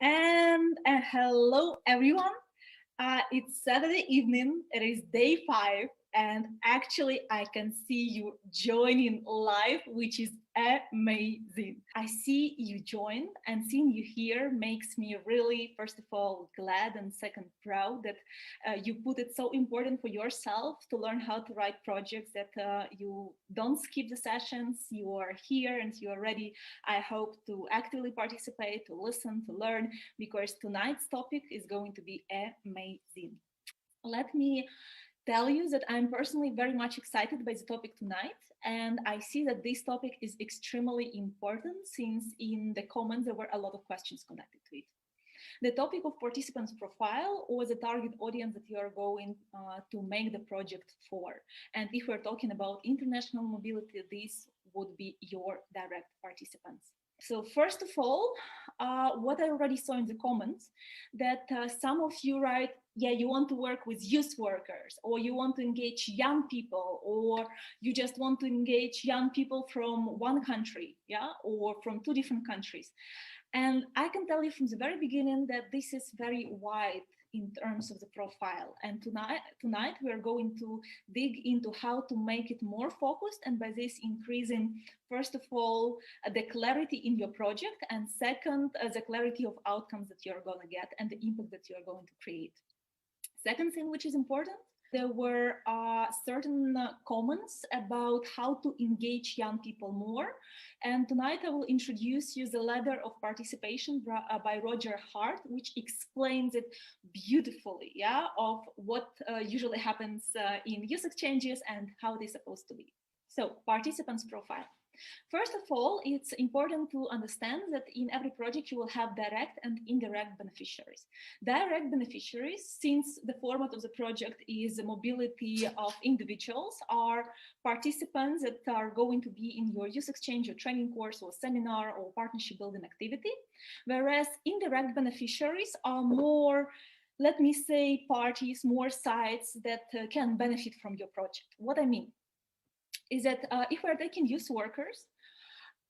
And hello, everyone. It's Saturday evening. It is day 5, and actually, I can see you joining live, which is amazing. I see you join, and seeing you here makes me really, first of all, glad, and second, proud that you put it so important for yourself to learn how to write projects, that you don't skip the sessions. You are here and you are ready, I hope, to actively participate, to listen, to learn, because tonight's topic is going to be amazing. Let me tell you that I'm personally very much excited by the topic tonight, and I see that this topic is extremely important since in the comments there were a lot of questions connected to it. The topic of participants profile, or the target audience that you are going to make the project for. And if we're talking about international mobility, this would be your direct participants. So first of all, what I already saw in the comments, that some of you write, yeah, you want to work with youth workers, or you want to engage young people, or you just want to engage young people from one country, yeah, or from two different countries. And I can tell you from the very beginning that this is very wide in terms of the profile. And tonight we are going to dig into how to make it more focused, and by this increasing, first of all, the clarity in your project, and second, the clarity of outcomes that you're going to get and the impact that you're going to create. Second thing which is important, there were certain comments about how to engage young people more. And tonight I will introduce you the ladder of participation by Roger Hart, which explains it beautifully, yeah, of what usually happens in youth exchanges and how it is supposed to be. So, participants profile. First of all, it's important to understand that in every project you will have direct and indirect beneficiaries. Direct beneficiaries, since the format of the project is the mobility of individuals, are participants that are going to be in your youth exchange or training course or seminar or partnership building activity, whereas indirect beneficiaries are more, let me say, parties, more sites that can benefit from your project. What I mean is that if we're taking youth workers,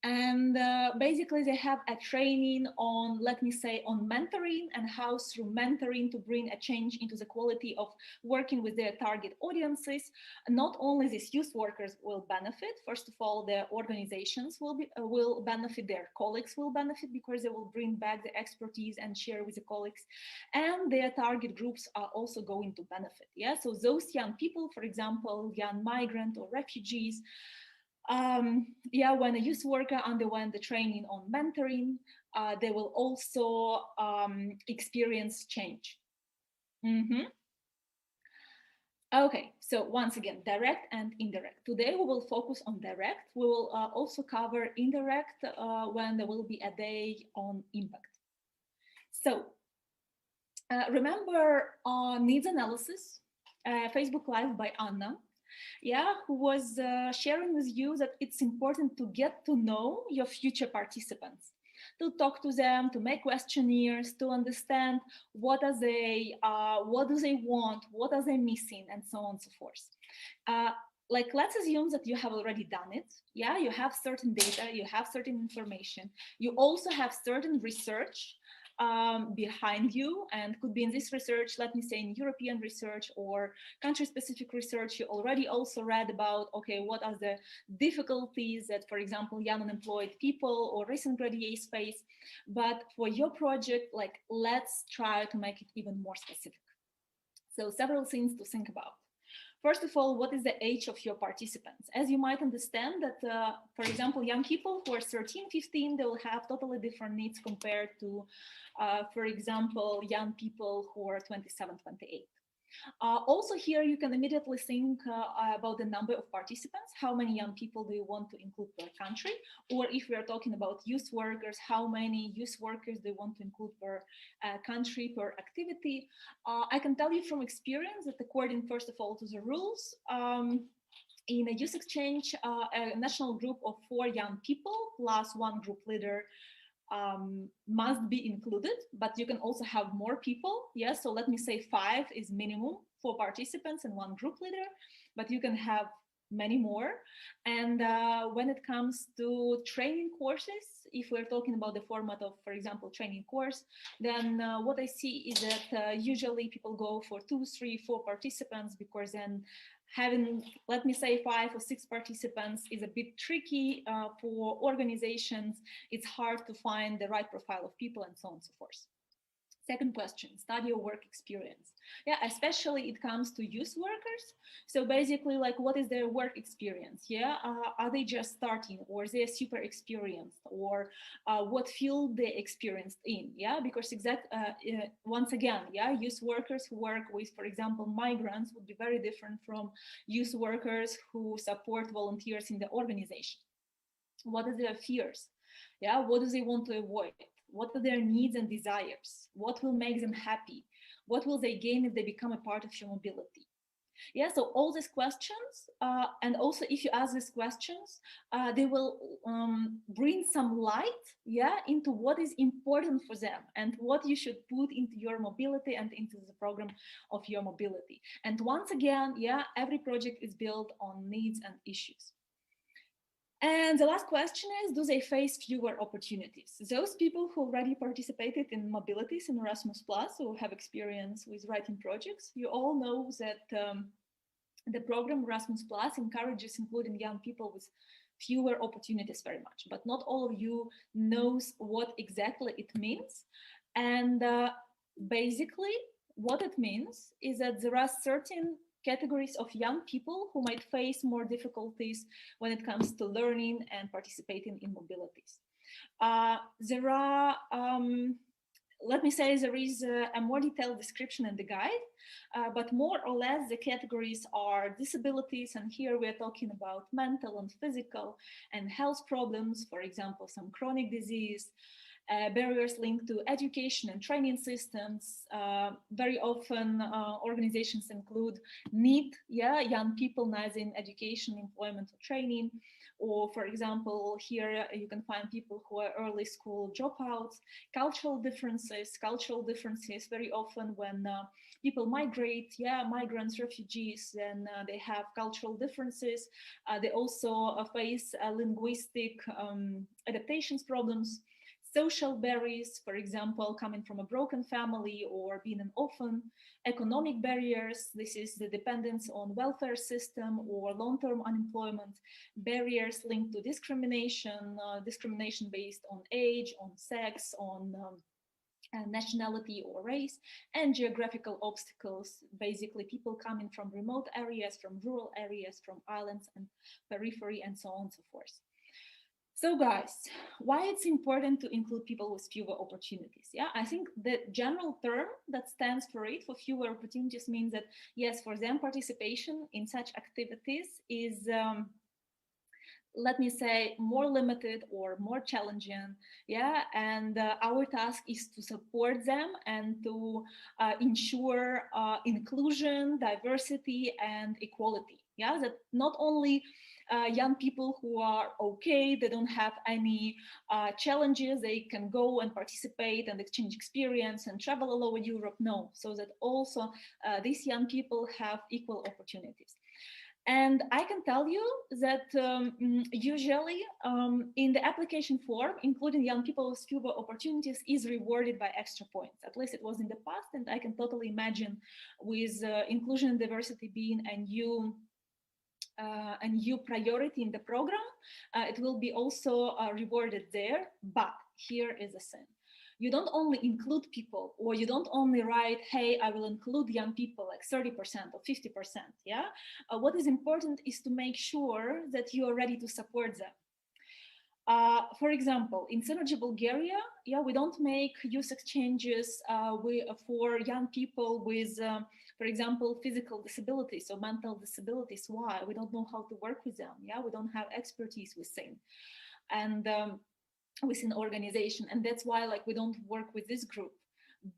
and basically they have a training on, let me say, on mentoring, and how through mentoring to bring a change into the quality of working with their target audiences. Not only these youth workers will benefit, first of all, the organizations will benefit, their colleagues will benefit, because they will bring back the expertise and share with the colleagues, and their target groups are also going to benefit. Yeah, so those young people, for example, young migrant or refugees, yeah, when a youth worker underwent the training on mentoring, they will also experience change. Mm-hmm. Okay, so once again, direct and indirect. Today we will focus on direct. We will also cover indirect when there will be a day on impact. So remember needs analysis, Facebook Live by Anna, yeah, who was sharing with you that it's important to get to know your future participants, to talk to them, to make questionnaires, to understand what do they want, what are they missing, and so on and so forth. Like, let's assume that you have already done it. Yeah, you have certain data, you have certain information, you also have certain research behind you, and could be in this research, let me say in European research or country-specific research, you already also read about, okay, what are the difficulties that, for example, young unemployed people or recent graduates face. But for your project, like, let's try to make it even more specific. So several things to think about. First of all, what is the age of your participants? As you might understand that, for example, young people who are 13, 15, they will have totally different needs compared to, for example, young people who are 27, 28. Also here, you can immediately think about the number of participants. How many young people do you want to include per country? Or if we are talking about youth workers, how many youth workers do you want to include per country, per activity? I can tell you from experience that according, first of all, to the rules, in a youth exchange, a national group of 4 young people plus 1 group leader must be included, but you can also have more people. Yes, so let me say 5 is minimum for participants and 1 group leader, but you can have many more. And when it comes to training courses, if we're talking about the format of, for example, training course, then what I see is that usually people go for 2, 3, 4 participants, because then having, let me say, 5 or 6 participants is a bit tricky for organizations. It's hard to find the right profile of people and so on and so forth. Second question, study or work experience. Yeah, especially it comes to youth workers. So basically, like, what is their work experience? Yeah, are they just starting, or are they super experienced, or what field they experienced in? Yeah, because once again, yeah, youth workers who work with, for example, migrants would be very different from youth workers who support volunteers in the organization. What are their fears? Yeah, what do they want to avoid? What are their needs and desires? What will make them happy? What will they gain if they become a part of your mobility? Yeah, so all these questions, and also if you ask these questions, they will bring some light, yeah, into what is important for them and what you should put into your mobility and into the program of your mobility. And once again, yeah, every project is built on needs and issues. And the last question is, do they face fewer opportunities? Those people who already participated in mobilities in Erasmus Plus, who have experience with writing projects, you all know that the program Erasmus Plus encourages including young people with fewer opportunities very much, but not all of you knows what exactly it means. And basically what it means is that there are certain categories of young people who might face more difficulties when it comes to learning and participating in mobilities. There are let me say there is a more detailed description in the guide, but more or less the categories are disabilities, and here we're talking about mental and physical and health problems, for example, some chronic disease, barriers linked to education and training systems. Very often organizations include need, yeah, young people neither in education, employment or training. Or for example, here you can find people who are early school dropouts, cultural differences very often when people migrate, yeah, migrants, refugees, then they have cultural differences. They also face linguistic adaptations problems, social barriers, for example, coming from a broken family or being an orphan, economic barriers, this is the dependence on welfare system or long-term unemployment, barriers linked to discrimination, discrimination based on age, on sex, on nationality or race, and geographical obstacles, basically people coming from remote areas, from rural areas, from islands and periphery, and so on and so forth. So guys, why it's important to include people with fewer opportunities? Yeah, I think the general term that stands for it, for fewer opportunities, means that yes, for them participation in such activities is let me say, more limited or more challenging, yeah, and our task is to support them and to ensure inclusion, diversity, and equality, yeah, that not only young people who are okay, they don't have any challenges, they can go and participate and exchange experience and travel all over Europe, no, so that also these young people have equal opportunities. And I can tell you that usually in the application form, including young people with fewer opportunities is rewarded by extra points. At least it was in the past, and I can totally imagine with inclusion and diversity being a new priority in the program, it will be also rewarded there. But here is a sin. You don't only include people, or you don't only write, hey, I will include young people like 30% or 50%, yeah? What is important is to make sure that you are ready to support them. For example, in Synergy Bulgaria, yeah, we don't make youth exchanges for young people with, for example, physical disabilities or mental disabilities. Why? We don't know how to work with them. Yeah, we don't have expertise within. And within organization, and that's why like we don't work with this group.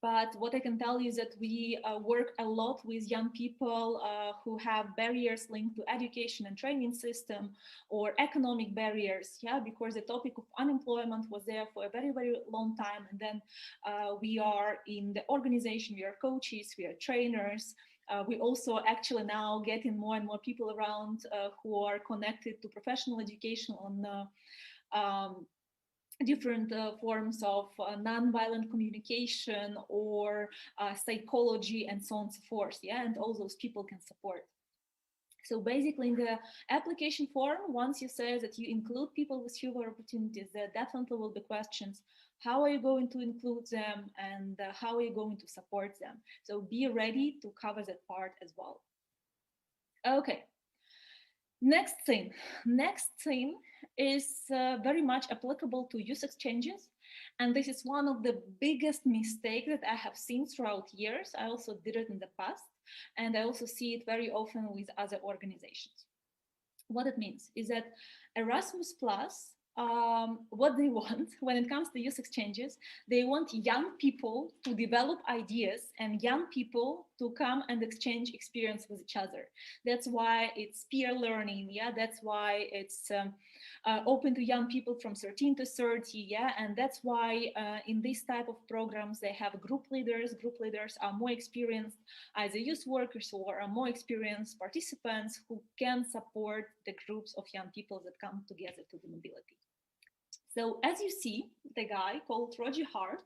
But what I can tell you is that we work a lot with young people who have barriers linked to education and training system or economic barriers, yeah, because the topic of unemployment was there for a very, very long time. And then we are in the organization, we are coaches, we are trainers, We also actually now getting more and more people around who are connected to professional education on different forms of non-violent communication or psychology and so on and so forth. Yeah, and all those people can support. So basically in the application form, once you say that you include people with fewer opportunities, there definitely will be questions. How are you going to include them, and how are you going to support them? So be ready to cover that part as well. Okay, next thing is very much applicable to youth exchanges. And this is one of the biggest mistakes that I have seen throughout years. I also did it in the past, and I also see it very often with other organizations. What it means is that Erasmus Plus, what they want when it comes to youth exchanges, they want young people to develop ideas and young people to come and exchange experience with each other. That's why it's peer learning. Yeah, that's why it's open to young people from 13 to 30. Yeah, and that's why in this type of programs they have group leaders. Group leaders are more experienced, either youth workers or are more experienced participants who can support the groups of young people that come together to the mobility. So as you see, the guy called Roger Hart,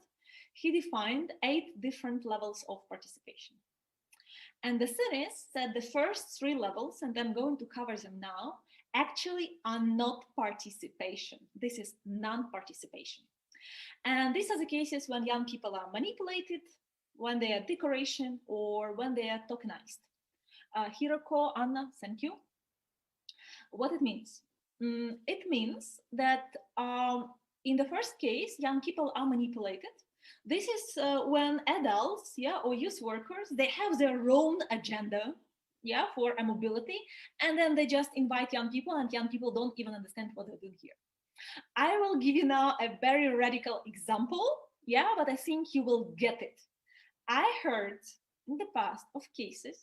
he defined 8 different levels of participation. And the thing is that the first 3 levels, and I'm going to cover them now, actually are not participation. This is non-participation. And these are the cases when young people are manipulated, when they are decoration, or when they are tokenized. Hiroko, Anna, thank you. What it means? It means that in the first case, young people are manipulated. This is when adults, yeah, or youth workers, they have their own agenda, yeah, for a mobility, and then they just invite young people, and young people don't even understand what they're doing here. I will give you now a very radical example, yeah, but I think you will get it. I heard in the past of cases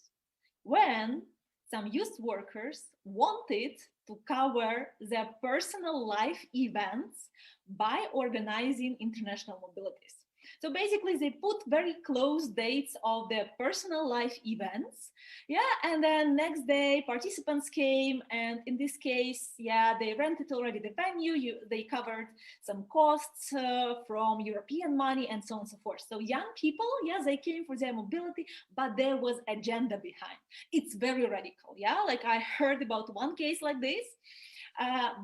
when some youth workers wanted to cover their personal life events by organizing international mobilities. So basically, they put very close dates of their personal life events. Yeah, and then next day, participants came, and in this case, yeah, they rented already the venue. They covered some costs from European money and so on and so forth. So young people, yeah, they came for their mobility, but there was agenda behind. It's very radical, yeah. Like I heard about one case like this.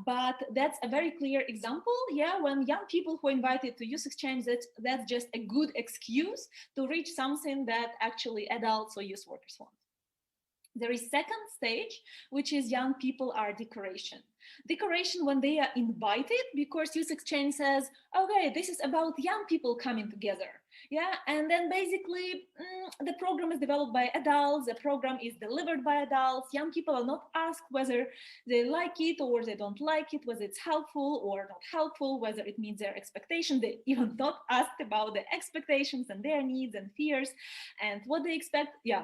But that's a very clear example, yeah, when young people who are invited to youth exchange, that's just a good excuse to reach something that actually adults or youth workers want. There is second stage, which is young people are decoration. Decoration when they are invited, because youth exchange says, okay, this is about young people coming together. Yeah, and then basically the program is developed by adults, the program is delivered by adults. Young people are not asked whether they like it or they don't like it, whether it's helpful or not helpful, whether it meets their expectations. They even not asked about the expectations and their needs and fears and what they expect. Yeah,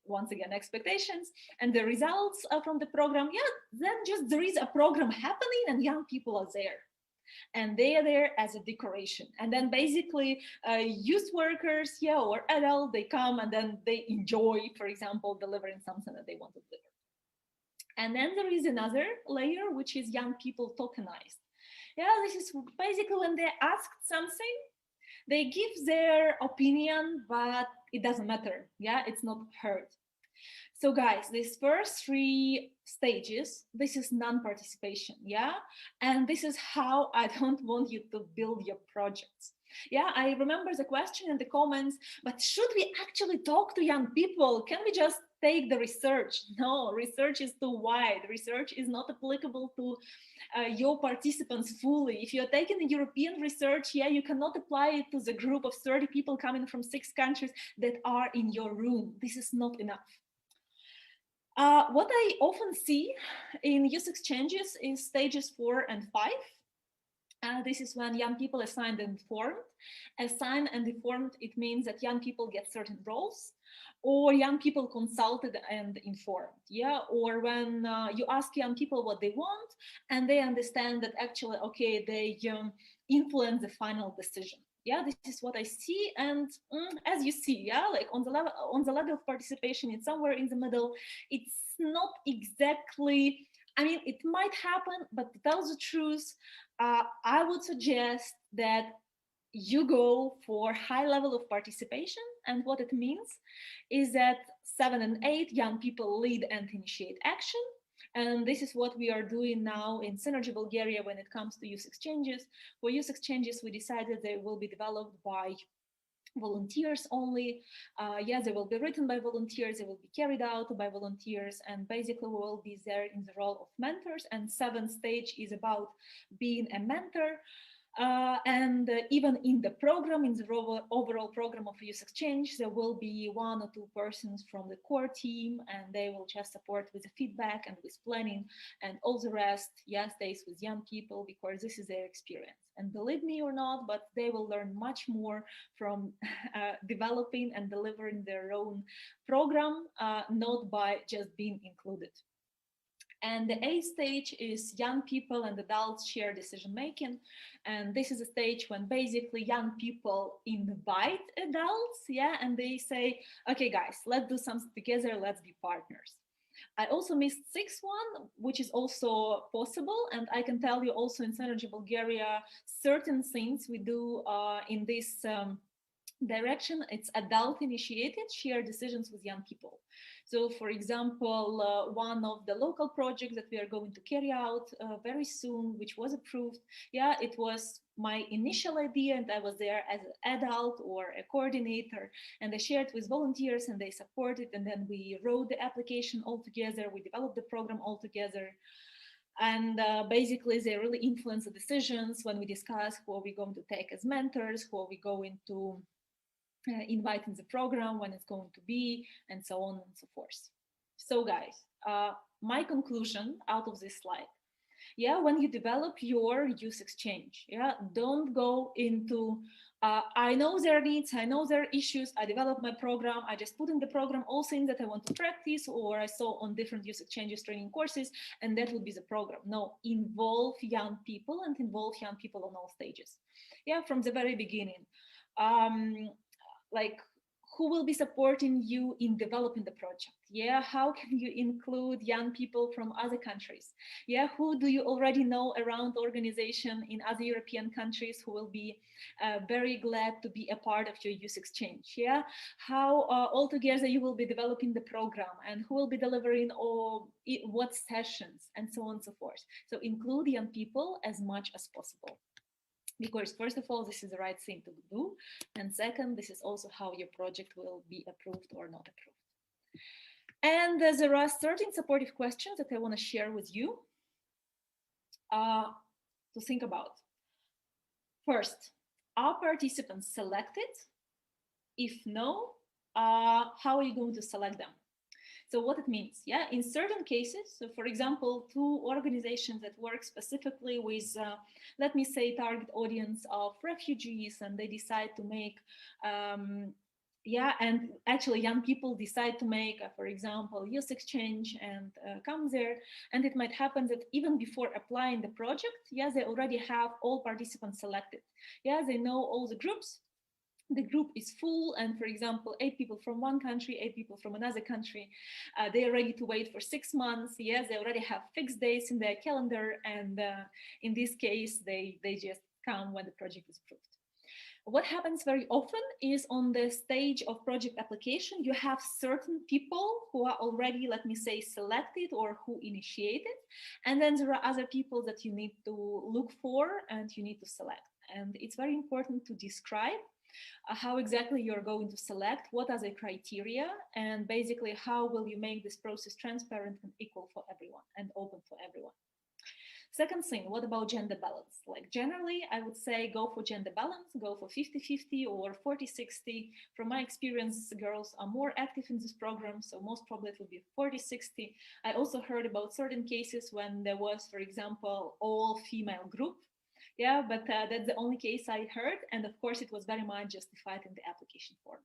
once again, expectations and the results from the program. Yeah, then just there is a program happening and young people are there, and they are there as a decoration. And then basically youth workers, yeah, or adult, they come and then they enjoy, for example, delivering something that they want to deliver. And then there is another layer, which is young people tokenized. Yeah, this is basically when they're asked something, they give their opinion, but it doesn't matter. Yeah, it's not heard. So guys, these first 3 stages, this is non-participation, yeah? And this is how I don't want you to build your projects. Yeah, I remember the question in the comments, but should we actually talk to young people? Can we just take the research? No, research is too wide. Research is not applicable to your participants fully. If you're taking the European research, yeah, you cannot apply it to the group of 30 people coming from 6 countries that are in your room. This is not enough. What I often see in youth exchanges is stages 4 and 5. This is when young people assigned and informed. Assigned and informed, it means that young people get certain roles, or young people consulted and informed. Yeah, or when you ask young people what they want, and they understand that actually, okay, they influence the final decision. Yeah, this is what I see. And as you see, yeah, like on the level of participation, it's somewhere in the middle. It's not exactly, I mean, it might happen, but to tell the truth, I would suggest that you go for high level of participation. And what it means is that 7 and 8 young people lead and initiate action. And this is what we are doing now in Synergy Bulgaria when it comes to youth exchanges. For youth exchanges, we decided they will be developed by volunteers only. Yes, they will be written by volunteers, they will be carried out by volunteers, and basically we will be there in the role of mentors. And seventh stage is about being a mentor. And even in the program, in the overall program of youth exchange, there will be 1 or 2 persons from the core team, and they will just support with the feedback and with planning, and all the rest, yes, stays with young people because this is their experience. And believe me or not, but they will learn much more from developing and delivering their own program, not by just being included. And the eighth stage is young people and adults share decision making. And this is a stage when basically young people invite adults, yeah, and they say, okay, guys, let's do something together, let's be partners. I also missed sixth one, which is also possible. And I can tell you also in Synergy Bulgaria, certain things we do in this direction. It's adult initiated share decisions with young people. So for example, one of the local projects that we are going to carry out very soon, which was approved, yeah, it was my initial idea, and I was there as an adult or a coordinator, and I shared with volunteers and they supported, and then we wrote the application all together, we developed the program all together. And basically they really influence the decisions when we discuss who are we going to take as mentors, who are we going to invite in the program, when it's going to be, and so on and so forth. So guys, my conclusion out of this slide, yeah, when you develop your youth exchange, yeah, don't go into I know their needs, I know their issues, I develop my program, I just put in the program all things that I want to practice or I saw on different youth exchanges training courses, and that would be the program. No, involve young people and involve young people on all stages, yeah, from the very beginning. um, like, who will be supporting you in developing the project? Yeah, how can you include young people from other countries? Yeah, who do you already know around the organization in other European countries who will be very glad to be a part of your youth exchange? Yeah, how altogether you will be developing the program, and who will be delivering or what sessions, and so on and so forth. So include young people as much as possible, because first of all, this is the right thing to do, and second, this is also how your project will be approved or not approved. And there are certain supportive questions that I want to share with you to think about. First, are participants selected? If no, how are you going to select them? So what it means, yeah, in certain cases, so for example, 2 organizations that work specifically with, let me say, target audience of refugees, and they decide to make, yeah, and actually young people decide to make, for example, youth exchange and come there. And it might happen that even before applying the project, yeah, they already have all participants selected. Yeah, they know all the groups, the group is full, and for example 8 people from one country, 8 people from another country, they are ready to wait for 6 months. Yes, they already have fixed days in their calendar, and in this case they just come when the project is approved. What happens very often is on the stage of project application, you have certain people who are already, let me say, selected or who initiated, and then there are other people that you need to look for and you need to select. And it's very important to describe how exactly you're going to select, what are the criteria, and basically how will you make this process transparent and equal for everyone and open for everyone. Second thing, what about gender balance? Like generally, I would say go for gender balance, go for 50-50 or 40-60. From my experience, girls are more active in this program, so most probably it will be 40-60. I also heard about certain cases when there was, for example, all female group. Yeah, but that's the only case I heard. And of course, it was very much justified in the application form.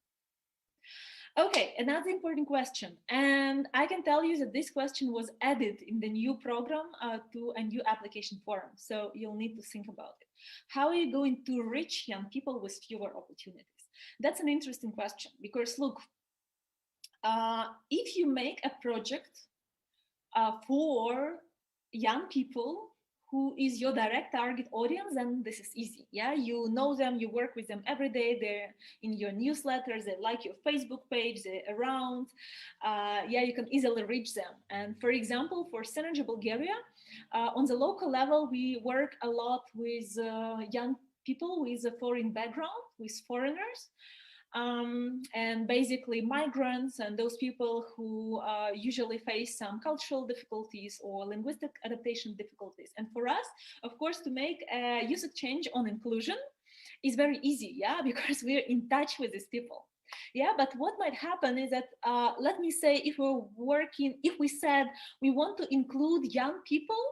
Okay, another important question. And I can tell you that this question was added in the new program to a new application form. So you'll need to think about it. How are you going to reach young people with fewer opportunities? That's an interesting question because look, if you make a project for young people who is your direct target audience, then this is easy. Yeah, you know them, you work with them every day, they're in your newsletters, they like your Facebook page, they're around. Yeah, you can easily reach them. And for example, for Synergy Bulgaria, on the local level, we work a lot with young people with a foreign background, with foreigners, and basically migrants and those people who usually face some cultural difficulties or linguistic adaptation difficulties. And for us, of course, to make a user change on inclusion is very easy, yeah, because we're in touch with these people. Yeah, but what might happen is that, let me say, if we said we want to include young people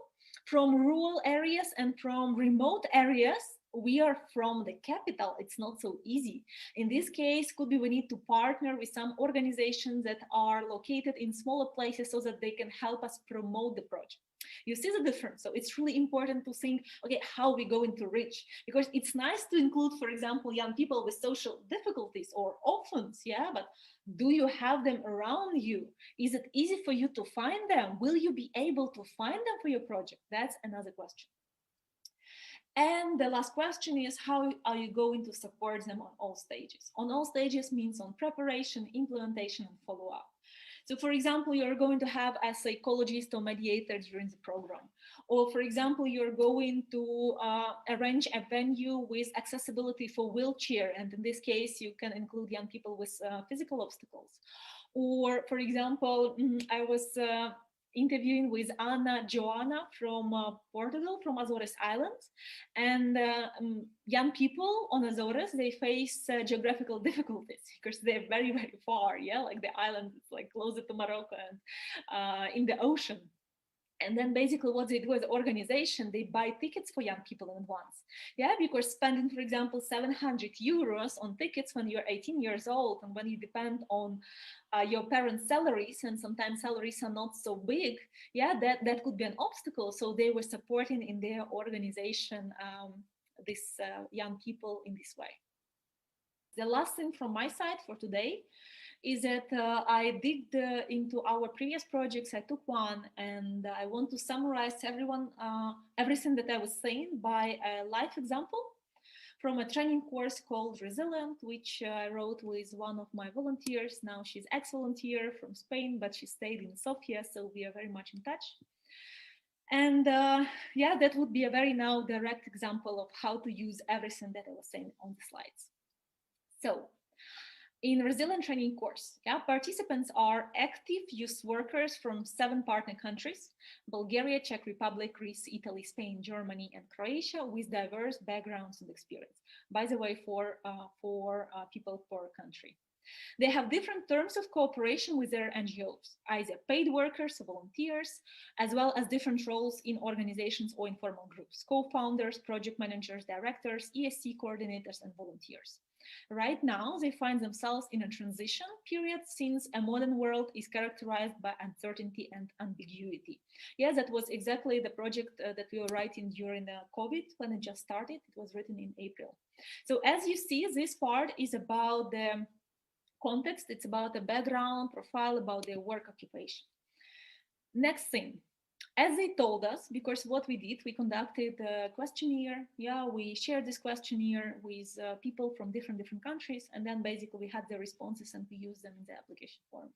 from rural areas and from remote areas, we are from the capital, it's not so easy. In this case, could be we need to partner with some organizations that are located in smaller places so that they can help us promote the project. You see the difference? So it's really important to think, okay, how are we going to reach? Because it's nice to include, for example, young people with social difficulties or orphans, yeah, but do you have them around you? Is it easy for you to find them? Will you be able to find them for your project? That's another question. And the last question is, how are you going to support them on all stages? On all stages means on preparation, implementation, and follow-up. So for example, you're going to have a psychologist or mediator during the program. Or for example, you're going to arrange a venue with accessibility for wheelchair. And in this case, you can include young people with physical obstacles. Or for example, I was interviewing with Anna Joanna from Portugal, from Azores Islands. And young people on Azores, they face geographical difficulties because they're very, very far. Yeah, like the island is like closer to Morocco and in the ocean. And then basically what they do as an organization, they buy tickets for young people in advance. Yeah, because spending, for example, 700 euros on tickets when you're 18 years old and when you depend on your parents' salaries, and sometimes salaries are not so big, yeah, that could be an obstacle. So they were supporting in their organization these young people in this way. The last thing from my side for today is that I digged into our previous projects. I took one and I want to summarize everything that I was saying by a life example from a training course called Resilient, which I wrote with one of my volunteers. Now she's ex-volunteer from Spain, but she stayed in Sofia, so we are very much in touch. And yeah, that would be a very now direct example of how to use everything that I was saying on the slides. So in Resilient Training course, yeah, participants are active youth workers from 7 partner countries: Bulgaria, Czech Republic, Greece, Italy, Spain, Germany, and Croatia, with diverse backgrounds and experience. By the way, for people per country. They have different terms of cooperation with their NGOs, either paid workers or volunteers, as well as different roles in organizations or informal groups: co-founders, project managers, directors, ESC coordinators, and volunteers. Right now, they find themselves in a transition period since a modern world is characterized by uncertainty and ambiguity. Yeah, that was exactly the project that we were writing during the COVID when it just started. It was written in April. So as you see, this part is about the context, it's about the background profile, about their work occupation. Next thing, as they told us, because what we did, we conducted a questionnaire. Yeah, we shared this questionnaire with people from different countries, and then basically we had the responses and we used them in the application form.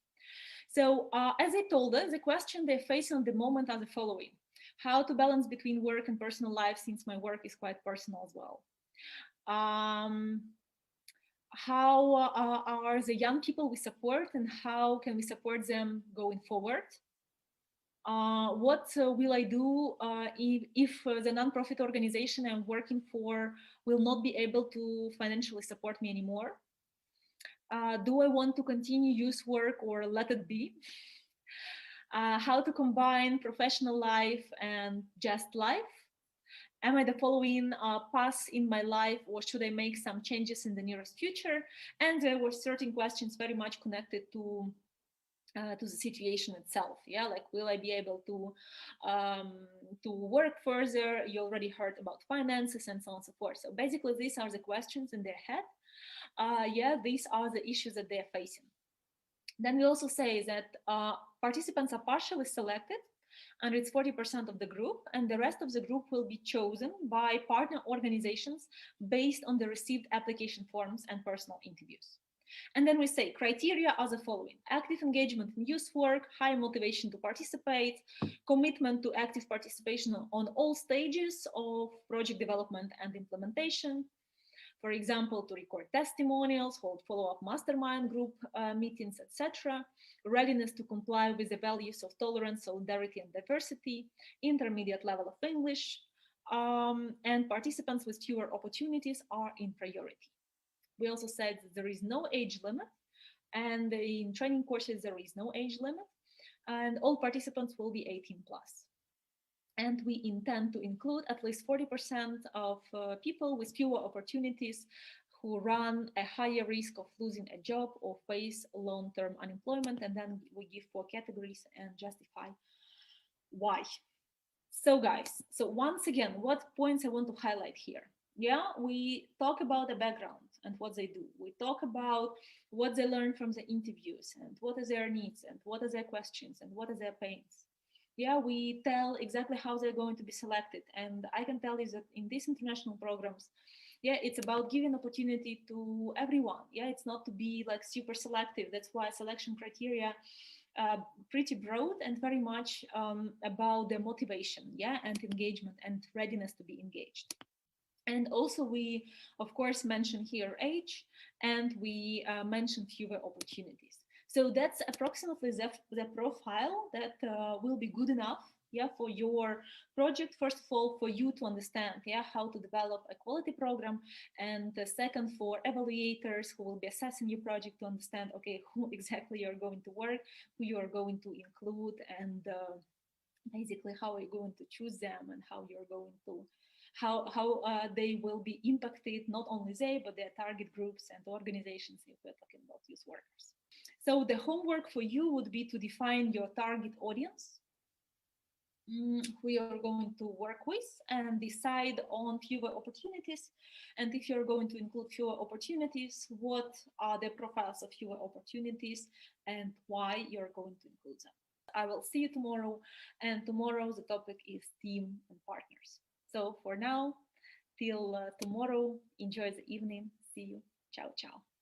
So as they told us, the question they face on the moment are the following: how to balance between work and personal life, since my work is quite personal as well. How are the young people we support and how can we support them going forward? What will I do if the nonprofit organization I'm working for will not be able to financially support me anymore? Do I want to continue youth work or let it be? How to combine professional life and just life? Am I the following path in my life, or should I make some changes in the nearest future? And there were certain questions very much connected to the situation itself. Yeah, like, will I be able to work further? You already heard about finances and so on and so forth. So basically, these are the questions in their head. Yeah, these are the issues that they're facing. Then we also say that participants are partially selected, and it's 40% of the group, and the rest of the group will be chosen by partner organizations based on the received application forms and personal interviews. And then we say criteria are the following: active engagement in youth work, high motivation to participate, commitment to active participation on all stages of project development and implementation. For example, to record testimonials, hold follow-up mastermind group meetings, etc. Readiness to comply with the values of tolerance, solidarity, and diversity, intermediate level of English, and participants with fewer opportunities are in priority. We also said that there is no age limit, and in training courses there is no age limit, and all participants will be 18 plus. And we intend to include at least 40% of people with fewer opportunities who run a higher risk of losing a job or face long-term unemployment. And then we give 4 categories and justify why. So guys, so once again, what points I want to highlight here? Yeah, we talk about the background and what they do. We talk about what they learn from the interviews and what are their needs and what are their questions and what are their pains. Yeah, we tell exactly how they're going to be selected. And I can tell you that in these international programs, yeah, it's about giving opportunity to everyone. Yeah, it's not to be like super selective. That's why selection criteria pretty broad and very much about the motivation, yeah, and engagement and readiness to be engaged. And also we, of course, mention here age, and we mention fewer opportunities. So that's approximately the profile that will be good enough, yeah, for your project. First of all, for you to understand, yeah, how to develop a quality program, and the second, for evaluators who will be assessing your project to understand, okay, who exactly you're going to work, who you are going to include, and basically how are you going to choose them, and how you're going to how they will be impacted, not only they but their target groups and organizations if we're talking about youth workers. So the homework for you would be to define your target audience, who you're going to work with, and decide on fewer opportunities. And if you're going to include fewer opportunities, what are the profiles of fewer opportunities and why you're going to include them. I will see you tomorrow, and tomorrow the topic is team and partners. So for now, till tomorrow, enjoy the evening. See you. Ciao, ciao.